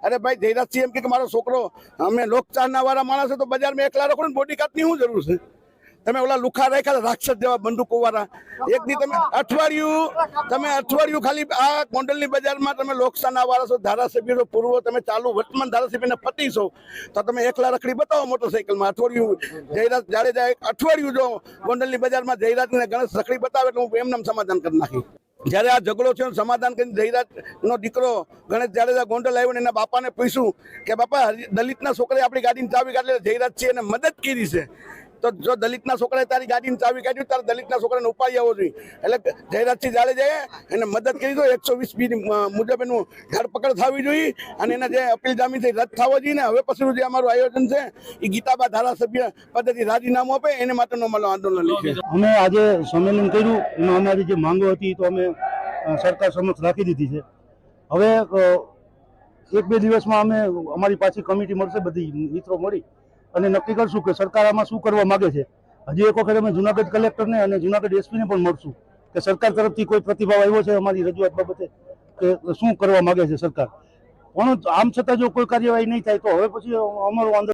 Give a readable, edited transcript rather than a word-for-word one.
અરે ભાઈ જયરાજસિંહ એમ કે મારો છોકરો અમે લોકચાહના વાળા માણસ છે તો બજારમાં એકલા રાખો ને બોડીગાર્ડની શું જરૂર છે? તમે ઓલા લુખા રાખ્યા રાક્ષસ જેવા બંદૂકો વાળા એક દી તમે અઠવાડિયું ખાલી આ ગોંડલની બજારમાં તમે લોકસાના વાળા છો, ધારાસભ્ય પૂર્વ તમે ચાલુ વર્તમાન ધારાસભ્યને પતિ છો તો તમે એકલા રખડી બતાવો મોટરસાઇકલમાં. અઠવાડિયું જયરાજ જાડેજા અઠવાડિયું જો ગોંડલની બજારમાં જયરાજને ગણેશ રખડી બતાવે એટલે હું એમને સમાધાન કરી નાખી. જ્યારે આ ઝઘડો છે સમાધાન કરીને જયરાજનો દીકરો ગણેશ જાડેજા ગોંડલ આવ્યો ને એના બાપાને પૂછ્યું કે બાપા દલિતના છોકરાએ આપણી ગાડીની ચાવી કાઢી જયરાજસિંહ એને મદદ કરી છે તો જો દલિતના છોકરાએ તારી ગાડીની ચાવી કાઢ્યું તારે દલિતના છોકરાને ઉપાડી આવવો જોઈએ. એટલે જયરાજસિંહ જાડેજાએ એને મદદ કરી દો 120 મુજબ એનું ધરપકડ થવી જોઈએ અને એના જે અપીલ જામીનથી રદ થવો જોઈએ ને હવે પછીનું જે અમારું આયોજન છે એ ગીતાબા ધારાસભ્ય પદ્ધતિ રાજીનામું આપે એને માટેનો અમારું આંદોલન લઈએ. અમે આજે સંમેલન કર્યું એમાં અમારી જે માંગો હતી તો અમે સરકાર સમક્ષ રાખી દીધી છે. હવે 1-2 દિવસમાં અમે અમારી પાછી કમિટી મળશે, બધી મિત્રો મળી અને નક્કી કરશું કે સરકાર આમાં શું કરવા માંગે છે. હજી એક વખત અમે જુનાગઢ કલેક્ટરને અને જુનાગઢ એસપીને પણ મળશું કે સરકાર તરફથી કોઈ પ્રતિભાવ આવ્યો છે અમારી રજૂઆત બાબતે કે શું કરવા માંગે છે સરકાર. પણ આમ છતાં જો કોઈ કાર્યવાહી નહીં થાય તો હવે પછી અમારું આંદોલન